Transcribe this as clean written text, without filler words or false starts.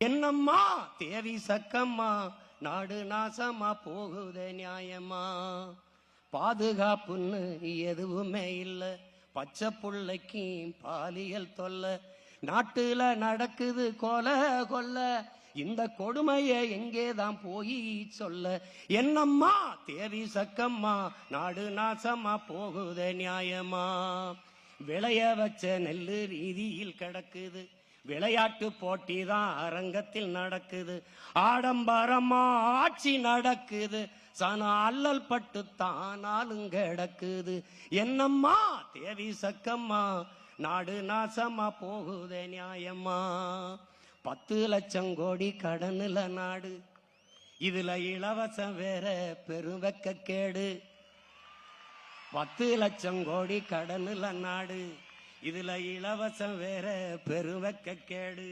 என்னம்மா தேவி சக்கம்மா நாடு நாசமா போகுத நியாயமா? பாதுகாப்புன்னு எதுவுமே இல்ல, பச்சை புள்ளைக்கு பாலியல் தொல்லை, நாட்டுல நடக்குது கொலை கொல்ல, இந்த கொடுமையை எங்கேதான் போய் சொல்ல? என்னம்மா தேவி சக்கம்மா நாடு நாசமா போகுத நியாயமா? விளைய வச்ச நெல்லு ரீதியில் கிடக்குது, விளையாட்டு போட்டி தான் அரங்கத்தில் நடக்குது, ஆடம்பரமா ஆட்சி நடக்குது, சன அல்லல் பட்டு தானாலும் கிடக்குது. என்னம்மா தேவி சக்கம்மா நாடு நாசமா போகுதே நியாயமா? 10 லட்சம் கோடி கடனுல நாடு, இதுல இலவசம் வேற பெருவெக்க கேடு. 10 லட்சம் கோடி கடனுல நாடு, இதுல இலவசம் வேற பெருவெக்க கேடு.